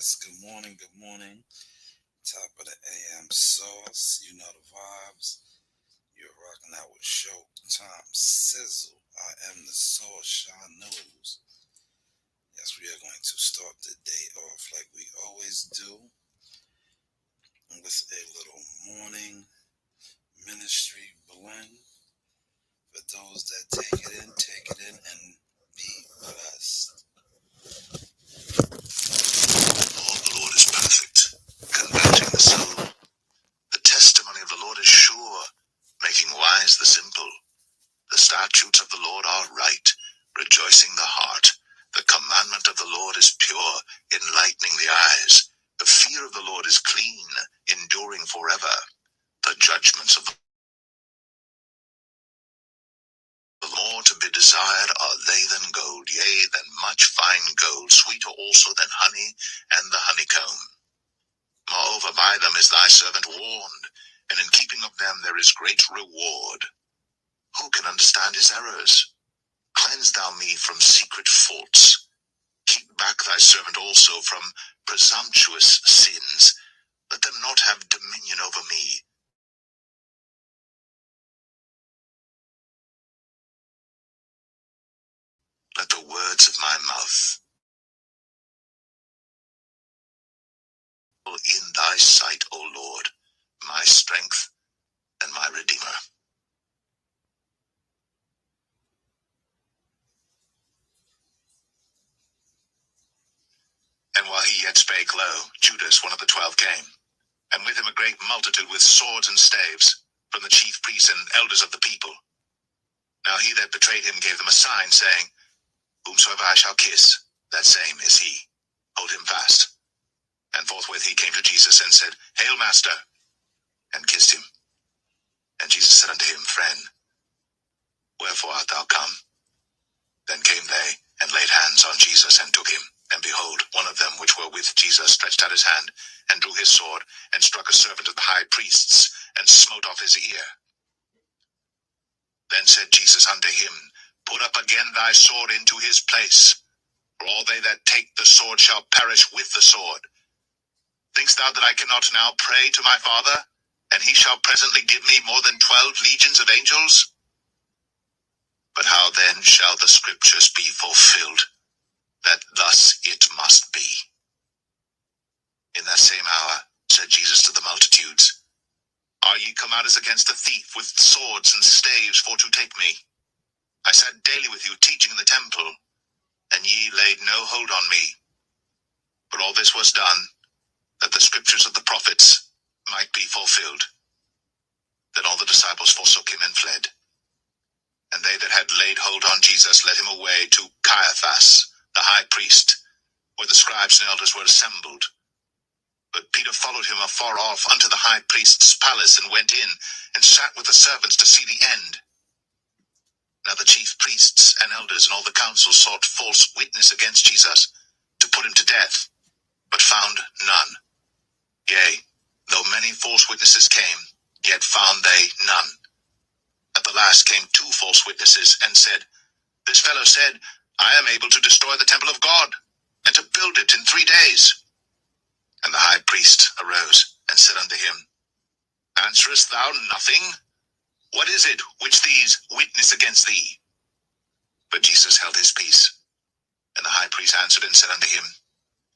Yes, good morning, good morning. Top of the AM sauce, you know the vibes. You're rocking out with Showtime Sizzle. I am the Sauce Shaw News. Yes, we are going to start the day off like we always do with a little morning ministry blend. For those that take it in, and be blessed. All the Lord is perfect, converting the soul. The testimony of the Lord is sure, making wise the simple. The statutes of the Lord are right, rejoicing the heart. The commandment of the Lord is pure, enlightening the eyes. The fear of the Lord is clean, enduring forever. The judgments of the more to be desired are they than gold, yea, than much fine gold, sweeter also than honey and the honeycomb. Moreover, by them is thy servant warned, and in keeping of them there is great reward. Who can understand his errors? Cleanse thou me from secret faults. Keep back thy servant also from presumptuous sins. Let them not have dominion over me. Let the words of my mouth in thy sight, O Lord, my strength and my redeemer. And while he yet spake, lo, Judas, one of the 12, came, and with him a great multitude with swords and staves, from the chief priests and elders of the people. Now he that betrayed him gave them a sign, saying, Whomsoever I shall kiss, that same is he. Hold him fast. And forthwith he came to Jesus and said, Hail, Master, and kissed him. And Jesus said unto him, Friend, wherefore art thou come? Then came they, and laid hands on Jesus, and took him. And behold, one of them which were with Jesus stretched out his hand, and drew his sword, and struck a servant of the high priests, and smote off his ear. Then said Jesus unto him, Put up again thy sword into his place, for all they that take the sword shall perish with the sword. Thinkst thou that I cannot now pray to my Father, and he shall presently give me more than 12 legions of angels? But how then shall the scriptures be fulfilled, that thus it must be? In that same hour said Jesus to the multitudes, Are ye come out as against a thief with swords and staves for to take me? I sat daily with you teaching in the temple, and ye laid no hold on me. But all this was done, that the scriptures of the prophets might be fulfilled. Then all the disciples forsook him and fled. And they that had laid hold on Jesus led him away to Caiaphas, the high priest, where the scribes and elders were assembled. But Peter followed him afar off unto the high priest's palace, and went in, and sat with the servants to see the end. Now the chief priests and elders and all the council sought false witness against Jesus, to put him to death, but found none. Yea, though many false witnesses came, yet found they none. At the last came 2 false witnesses, and said, This fellow said, I am able to destroy the temple of God, and to build it in 3 days. And the high priest arose, and said unto him, Answerest thou nothing? What is it which these witness against thee? But Jesus held his peace. And the high priest answered and said unto him,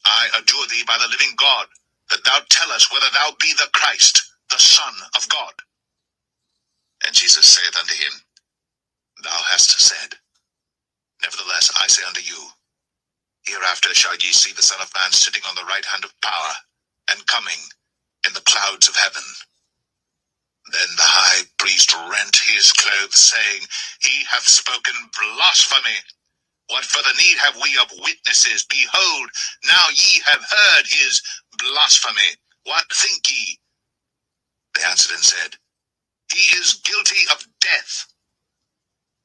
I adjure thee by the living God, that thou tell us whether thou be the Christ, the Son of God. And Jesus saith unto him, Thou hast said. Nevertheless I say unto you, Hereafter shall ye see the Son of Man sitting on the right hand of power, and coming in the clouds of heaven. Then the high priest rent his clothes, saying, He hath spoken blasphemy. What further need have we of witnesses? Behold, now ye have heard his blasphemy. What think ye? They answered and said, He is guilty of death.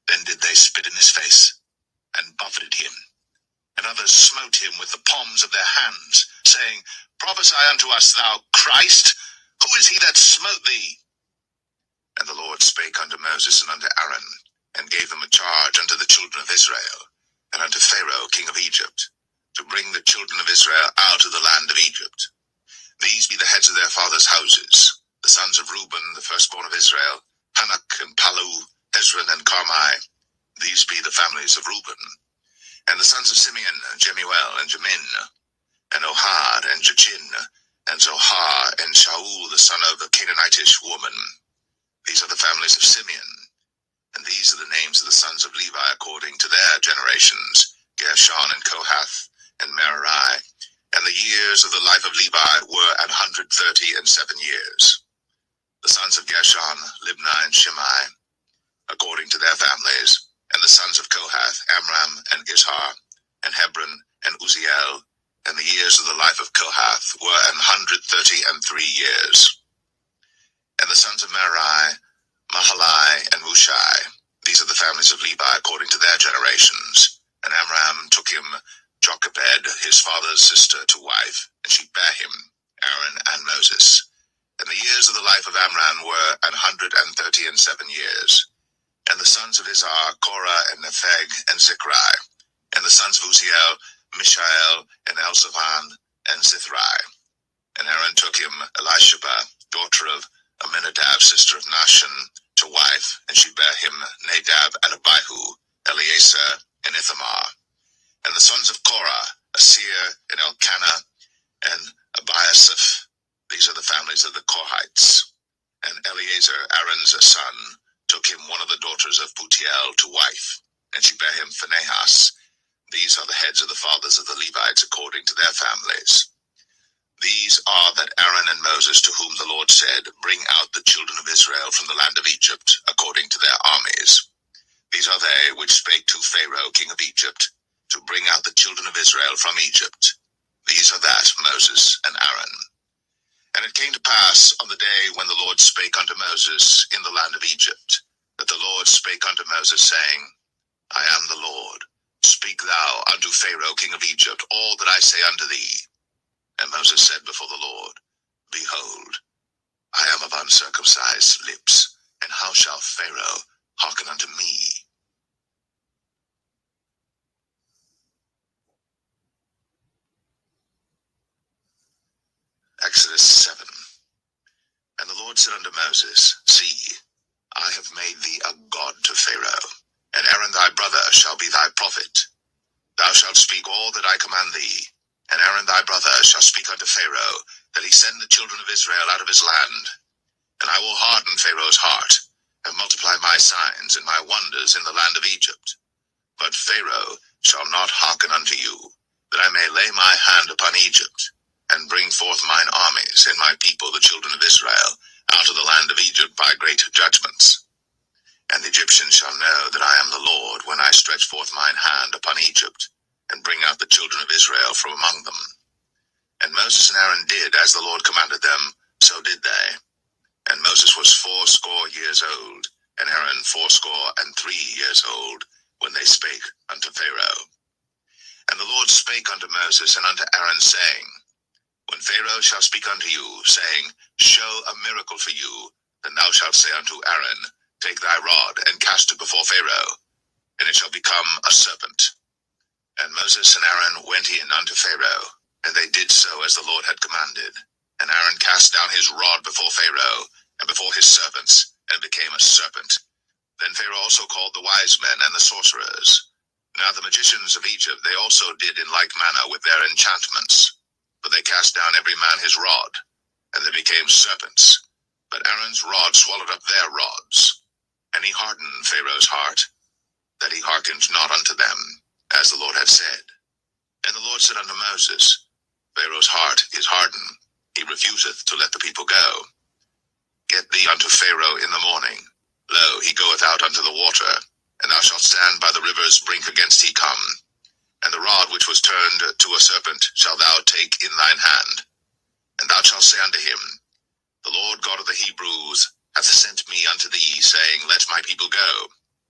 Then did they spit in his face, and buffeted him. And others smote him with the palms of their hands, saying, Prophesy unto us, thou Christ. Who is he that smote thee? And the Lord spake unto Moses and unto Aaron, and gave them a charge unto the children of Israel, and unto Pharaoh king of Egypt, to bring the children of Israel out of the land of Egypt. These be the heads of their fathers' houses. The sons of Reuben, the firstborn of Israel, Hanak and Palu, Hezron and Carmi. These be the families of Reuben. And the sons of Simeon, Jemuel and Jamin, and Ohad and Jachin, and Zohar and Shaul, the son of a Canaanitish woman. These are the families of Simeon. And these are the names of the sons of Levi according to their generations, Gershon and Kohath and Merari. And the years of the life of Levi were 137 years. The sons of Gershon, Libni and Shimei, according to their families. And the sons of Kohath, Amram and Gizhar, and Hebron and Uzziel. And the years of the life of Kohath were 133 years. And the sons of Merari, Mahalai and Mushai. These are the families of Levi according to their generations. And Amram took him Jochebed, his father's sister, to wife, and she bare him, Aaron and Moses. And the years of the life of Amram were 137 years. And the sons of Izhar, Korah and Nepheg and Zikri. And the sons of Uzziel, Mishael and Elzaphan and Zithri. And Aaron took him Elisheba, daughter of Aminadab, sister of Nahshon, to wife, and she bare him Nadab and Abihu, Eleazar and Ithamar. And the sons of Korah, Asir and Elkanah and Abiasaph. These are the families of the Korhites. And Eleazar, Aaron's son, took him one of the daughters of Putiel to wife, and she bare him Phinehas. These are the heads of the fathers of the Levites according to their families. These are that Aaron and Moses, to whom the Lord said, Bring out the children of Israel from the land of Egypt, according to their armies. These are they which spake to Pharaoh, king of Egypt, to bring out the children of Israel from Egypt. These are that Moses and Aaron. And it came to pass on the day when the Lord spake unto Moses in the land of Egypt, that the Lord spake unto Moses, saying, I am the Lord. Speak thou unto Pharaoh, king of Egypt, all that I say unto thee. And Moses said before the Lord, Behold, I am of uncircumcised lips, and how shall Pharaoh hearken unto me? Exodus 7. And the Lord said unto Moses, See, I have made thee a god to Pharaoh, and Aaron thy brother shall be thy prophet. Thou shalt speak all that I command thee, and Aaron thy brother shall speak unto Pharaoh, that he send the children of Israel out of his land. And I will harden Pharaoh's heart, and multiply my signs and my wonders in the land of Egypt. But Pharaoh shall not hearken unto you, that I may lay my hand upon Egypt, and bring forth mine armies and my people, the children of Israel, out of the land of Egypt by great judgments. And the Egyptians shall know that I am the Lord, when I stretch forth mine hand upon Egypt, and bring out the children of Israel from among them. And Moses and Aaron did as the Lord commanded them, so did they. And Moses was 80 years old, and Aaron 83 years old, when they spake unto Pharaoh. And the Lord spake unto Moses and unto Aaron, saying, When Pharaoh shall speak unto you, saying, Show a miracle for you, then thou shalt say unto Aaron, Take thy rod, and cast it before Pharaoh, and it shall become a serpent. And Moses and Aaron went in unto Pharaoh, and they did so as the Lord had commanded. And Aaron cast down his rod before Pharaoh, and before his servants, and it became a serpent. Then Pharaoh also called the wise men and the sorcerers. Now the magicians of Egypt, they also did in like manner with their enchantments. But they cast down every man his rod, and they became serpents. But Aaron's rod swallowed up their rods. And he hardened Pharaoh's heart, that he hearkened not unto them, as the Lord had said. And the Lord said unto Moses, Pharaoh's heart is hardened, he refuseth to let the people go. Get thee unto Pharaoh in the morning. Lo, he goeth out unto the water, and thou shalt stand by the river's brink against he come. And the rod which was turned to a serpent shalt thou take in thine hand. And thou shalt say unto him, The Lord God of the Hebrews hath sent me unto thee, saying, Let my people go,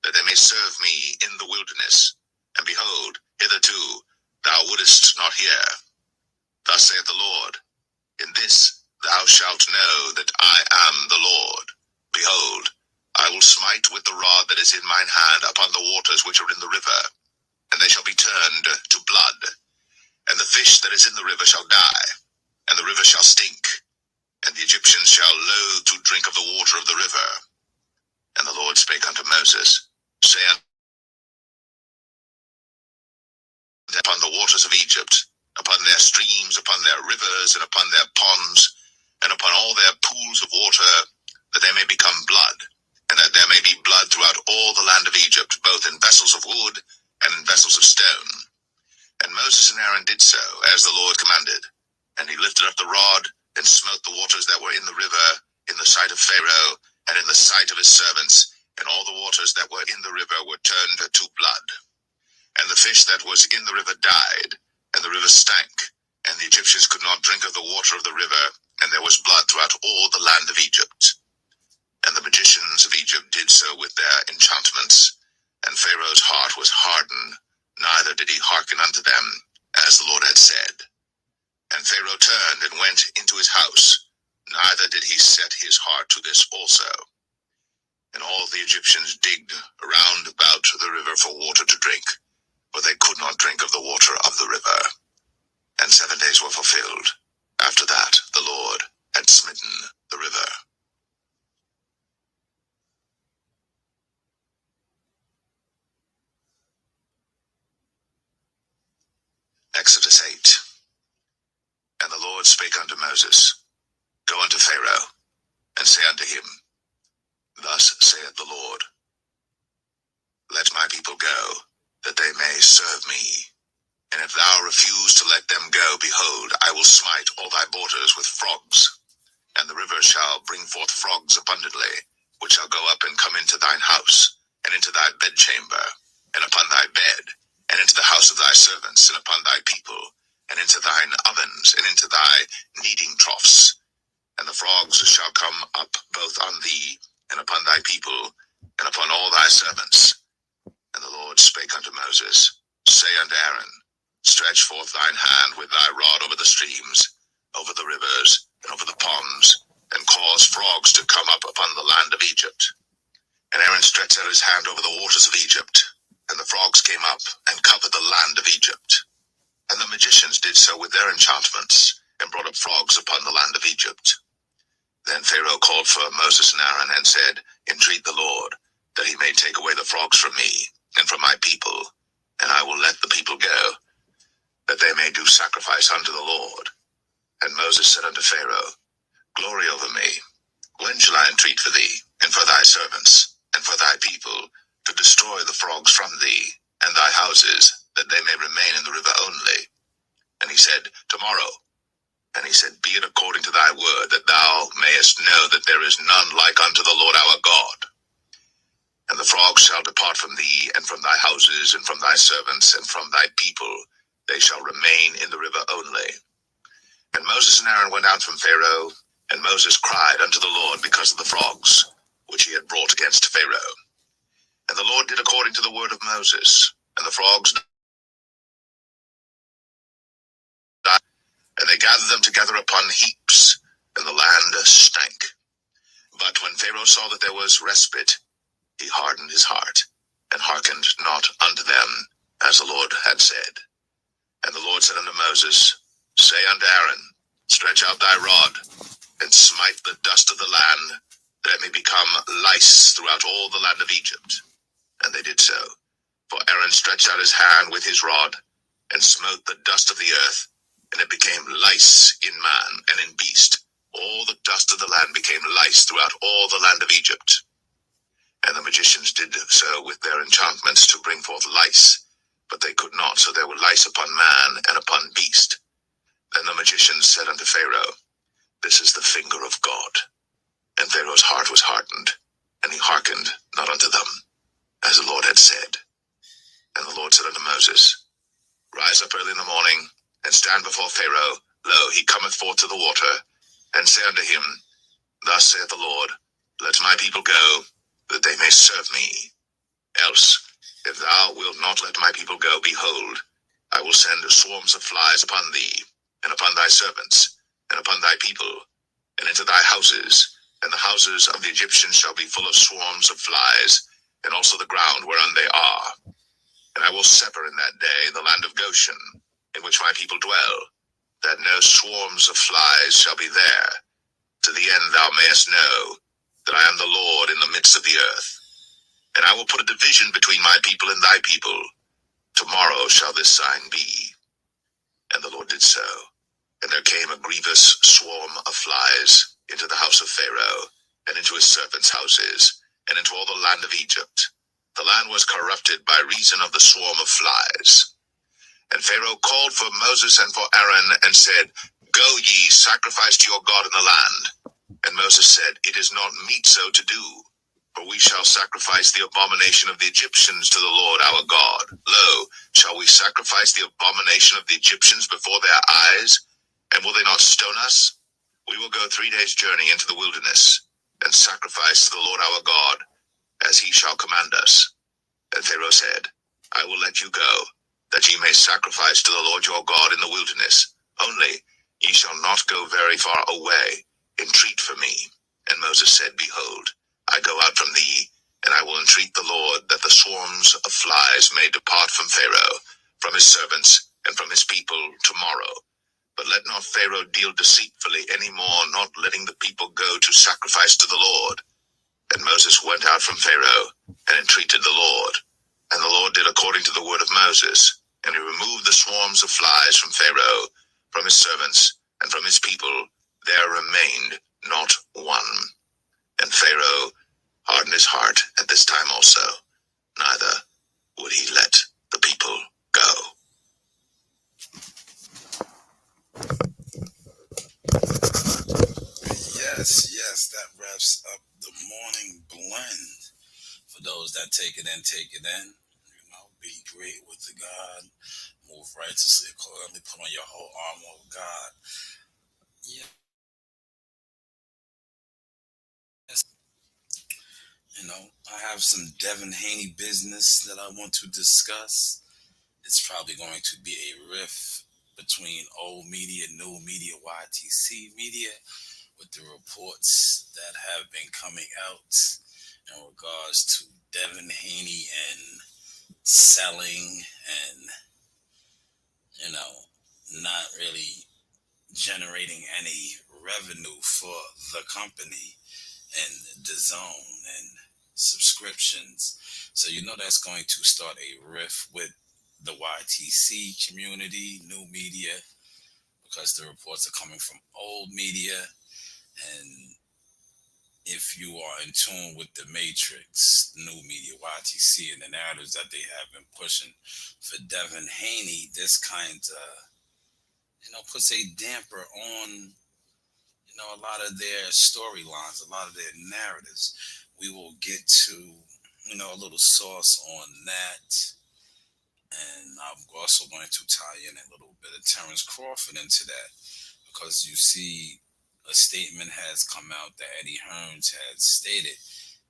that they may serve me in the wilderness. And behold, hitherto thou wouldest not hear. Thus saith the Lord, In this thou shalt know that I am the Lord. Behold, I will smite with the rod that is in mine hand upon the waters which are in the river, and they shall be turned to blood. And the fish that is in the river shall die, and the river shall stink, and the Egyptians shall loathe to drink of the water of the river. And the Lord spake unto Moses, saying, upon the waters of Egypt, upon their streams, upon their rivers, and upon their ponds, and upon all their pools of water, that they may become blood, and that there may be blood throughout all the land of Egypt, both in vessels of wood and in vessels of stone. And Moses and Aaron did so, as the Lord commanded. And he lifted up the rod, and smote the waters that were in the river, in the sight of Pharaoh, and in the sight of his servants, and all the waters that were in the river were turned to blood. And the fish that was in the river died, and the river stank, and the Egyptians could not drink of the water of the river, and there was blood throughout all the land of Egypt. And the magicians of Egypt did so with their enchantments, and Pharaoh's heart was hardened, neither did he hearken unto them, as the Lord had said. And Pharaoh turned and went into his house, neither did he set his heart to this also. And all the Egyptians digged around about the river for water to drink, but they could not drink of the water of the river. And 7 days were fulfilled. After that, the Lord had smitten the river. Exodus 8. And the Lord spake unto Moses, Go unto Pharaoh, and say unto him, Thus saith the Lord, Let my people go, that they may serve me. And if thou refuse to let them go, behold, I will smite all thy borders with frogs. And the river shall bring forth frogs abundantly, which shall go up and come into thine house, and into thy bedchamber, and upon thy bed, and into the house of thy servants, and upon thy people, and into thine ovens, and into thy kneading troughs. And the frogs shall come up both on thee, and upon thy people, and upon all thy servants. And the Lord spake unto Moses, Say unto Aaron, Stretch forth thine hand with thy rod over the streams, over the rivers, and over the ponds, and cause frogs to come up upon the land of Egypt. And Aaron stretched out his hand over the waters of Egypt, and the frogs came up and covered the land of Egypt. And the magicians did so with their enchantments, and brought up frogs upon the land of Egypt. Then Pharaoh called for Moses and Aaron, and said, Entreat the Lord, that he may take away the frogs from me, and from my people, and I will let the people go, that they may do sacrifice unto the Lord. And Moses said unto Pharaoh, Glory over me, when shall I entreat for thee, and for thy servants, and for thy people, to destroy the frogs from thee, and thy houses, that they may remain in the river only? And he said, Tomorrow. And he said, Be it according to thy word, that thou mayest know that there is none like unto the Lord our God. And the frogs shall depart from thee, and from thy houses, and from thy servants, and from thy people. They shall remain in the river only. And Moses and Aaron went out from Pharaoh, and Moses cried unto the Lord because of the frogs, which he had brought against Pharaoh. And the Lord did according to the word of Moses, and the frogs died, and they gathered them together upon heaps, and the land stank. But when Pharaoh saw that there was respite, he hardened his heart, and hearkened not unto them, as the Lord had said. And the Lord said unto Moses, Say unto Aaron, Stretch out thy rod, and smite the dust of the land, that it may become lice throughout all the land of Egypt. And they did so. For Aaron stretched out his hand with his rod, and smote the dust of the earth, and it became lice in man and in beast. All the dust of the land became lice throughout all the land of Egypt. And the magicians did so with their enchantments to bring forth lice, but they could not, so there were lice upon man and upon beast. Then the magicians said unto Pharaoh, This is the finger of God. And Pharaoh's heart was hardened, and he hearkened not unto them, as the Lord had said. And the Lord said unto Moses, Rise up early in the morning, and stand before Pharaoh. Lo, he cometh forth to the water, and say unto him, Thus saith the Lord, Let my people go, that they may serve me. Else, if thou wilt not let my people go, behold, I will send swarms of flies upon thee, and upon thy servants, and upon thy people, and into thy houses, and the houses of the Egyptians shall be full of swarms of flies, and also the ground whereon they are. And I will separate in that day the land of Goshen, in which my people dwell, that no swarms of flies shall be there, to the end thou mayest know that I am the Lord in the midst of the earth. And I will put a division between my people and thy people. Tomorrow shall this sign be. And the Lord did so. And there came a grievous swarm of flies into the house of Pharaoh, and into his servants' houses, and into all the land of Egypt. The land was corrupted by reason of the swarm of flies. And Pharaoh called for Moses and for Aaron, and said, Go ye, sacrifice to your God in the land. And Moses said, It is not meet so to do, for we shall sacrifice the abomination of the Egyptians to the Lord our God. Lo, shall we sacrifice the abomination of the Egyptians before their eyes? And will they not stone us? We will go 3 days' journey into the wilderness, and sacrifice to the Lord our God, as he shall command us. And Pharaoh said, I will let you go, that ye may sacrifice to the Lord your God in the wilderness. Only ye shall not go very far away. Entreat for me. And Moses said, Behold, I go out from thee, and I will entreat the Lord that the swarms of flies may depart from Pharaoh, from his servants, and from his people tomorrow. But let not Pharaoh deal deceitfully any more, not letting the people go to sacrifice to the Lord. And Moses went out from Pharaoh, and entreated the Lord. And the Lord did according to the word of Moses, and he removed the swarms of flies from Pharaoh, from his servants, and from his people. There remained not one. And Pharaoh hardened his heart at this time also, neither would he let the people go. Yes, that wraps up the morning blend. For those that take it in, take it in. Be great with the God. Move righteously accordingly. Put on your whole armor of God. Yes. I have some Devin Haney business that I want to discuss. It's probably going to be a rift between old media, new media, YTC media, with the reports that have been coming out in regards to Devin Haney and selling and, not really generating any revenue for the company and the zone and subscriptions. So that's going to start a rift with the YTC community, new media, because the reports are coming from old media. And if you are in tune with the Matrix, new media, YTC, and the narratives that they have been pushing for Devin Haney, this kind of, puts a damper on a lot of their storylines, a lot of their narratives. We will get to, a little source on that. And I'm also going to tie in a little bit of Terrence Crawford into that, because you see a statement has come out that Eddie Hearns had stated.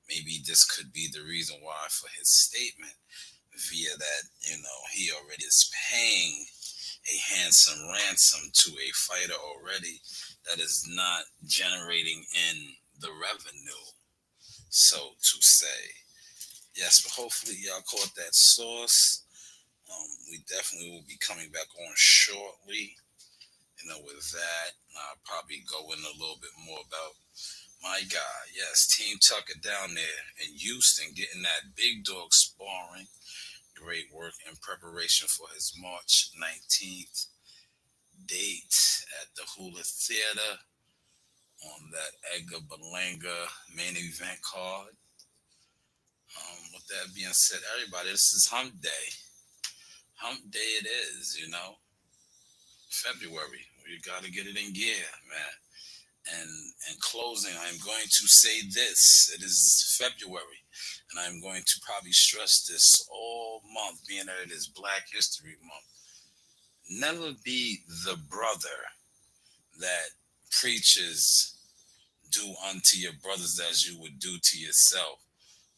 Maybe this could be the reason why for his statement, via that, he already is paying a handsome ransom to a fighter already that is not generating in the revenue, so to say. Yes, but hopefully y'all caught that source. We definitely will be coming back on shortly. With that, I'll probably go in a little bit more about my guy. Yes, Team Tucker down there in Houston getting that big dog sparring. Great work in preparation for his March 19th date at the Hula Theater on that Edgar Berlanga main event card. With that being said, everybody, this is Hump Day. Hump Day it is, February. We got to get it in gear, man. And in closing, I'm going to say this. It is February, and I'm going to probably stress this all month, being that it is Black History Month. Never be the brother that preaches, do unto your brothers as you would do to yourself,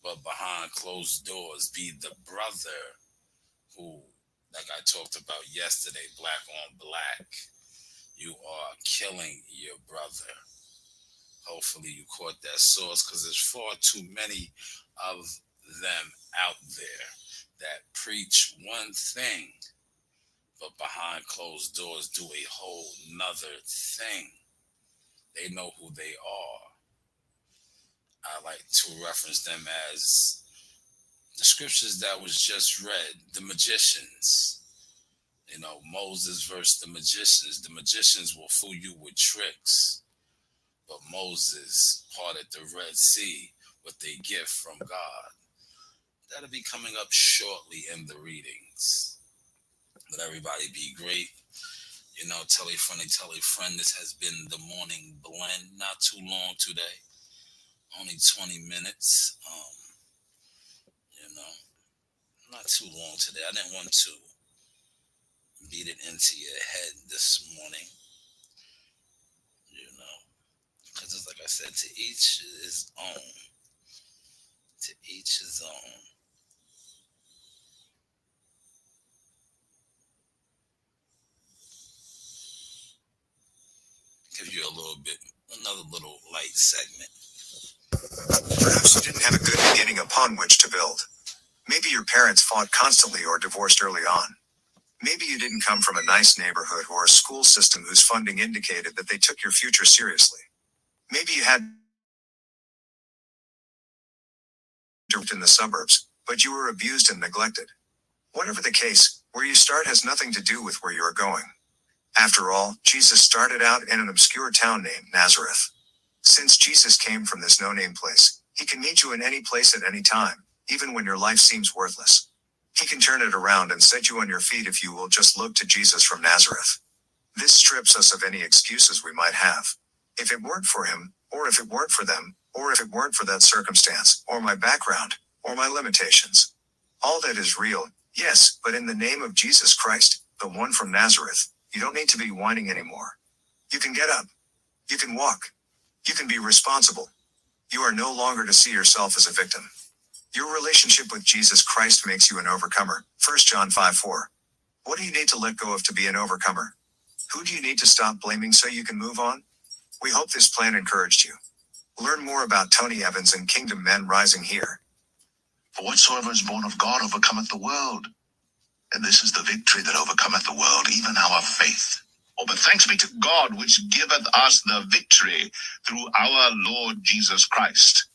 but behind closed doors, be the brother who, like I talked about yesterday, black on black, you are killing your brother. Hopefully you caught that source, because there's far too many of them out there that preach one thing, but behind behind closed doors do a whole nother thing. They know who they are. I like to reference them as the scriptures that was just read, the magicians. You know, Moses versus the magicians. The magicians will fool you with tricks, but Moses parted the Red Sea with a gift from God. That'll be coming up shortly in the readings. Let everybody be great. You know, tell a friend. This has been the Morning Blend. Not too long today. Only 20 minutes. You know, not too long today. I didn't want to beat it into your head this morning. You know, because it's like I said, to each his own. To each his own. Give you another little light segment. Perhaps you didn't have a good beginning upon which to build. Maybe your parents fought constantly or divorced early on. Maybe you didn't come from a nice neighborhood or a school system whose funding indicated that they took your future seriously. Maybe you had in the suburbs, but you were abused and neglected. Whatever the case, where you start has nothing to do with where you are going. After all, Jesus started out in an obscure town named Nazareth. Since Jesus came from this no-name place, he can meet you in any place at any time, even when your life seems worthless. He can turn it around and set you on your feet if you will just look to Jesus from Nazareth. This strips us of any excuses we might have. If it weren't for him, or if it weren't for them, or if it weren't for that circumstance, or my background, or my limitations. All that is real, yes, but in the name of Jesus Christ, the one from Nazareth, you don't need to be whining anymore. You can get up. You can walk. You can be responsible. You are no longer to see yourself as a victim. Your relationship with Jesus Christ makes you an overcomer. 1 John 5:4. What do you need to let go of to be an overcomer? Who do you need to stop blaming so you can move on? We hope this plan encouraged you. Learn more about Tony Evans and Kingdom Men Rising here. For whatsoever is born of God overcometh the world. And this is the victory that overcometh the world, even our faith. Oh, but thanks be to God, which giveth us the victory through our Lord Jesus Christ.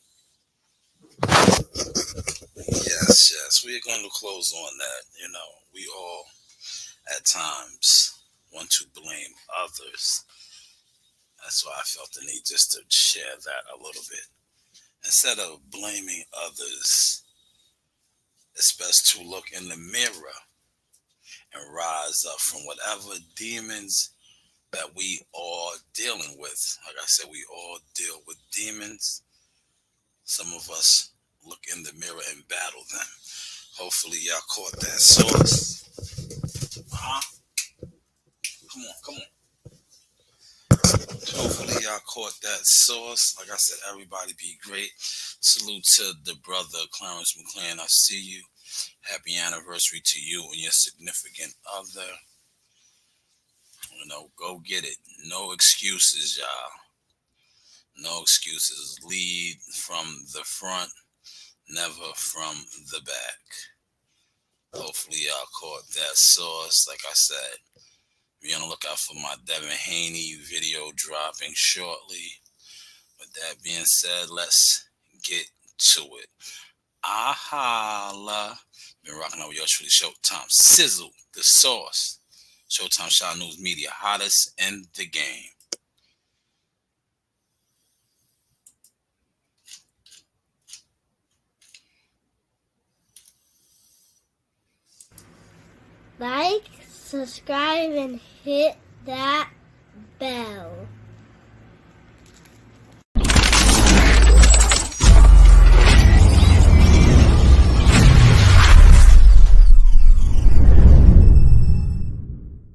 Yes. We're going to close on that. You know, we all, at times, want to blame others. That's why I felt the need just to share that a little bit. Instead of blaming others, it's best to look in the mirror and rise up from whatever demons that we are dealing with. Like I said, we all deal with demons. Some of us look in the mirror and battle them. Hopefully y'all caught that source. Come on. Hopefully y'all caught that source. Like I said, everybody be great. Salute to the brother Clarence McClain. I see you. Happy anniversary to you and your significant other. You know, go get it. No excuses, y'all. No excuses. Lead from the front, never from the back. Hopefully y'all caught that sauce. Like I said, be on the lookout for my Devin Haney video dropping shortly. With that being said, let's get to it. Ahala. Been rocking out with yours truly, Showtime Sizzle, the sauce. Showtime Shot News Media, hottest in the game. Like, subscribe, and hit that bell.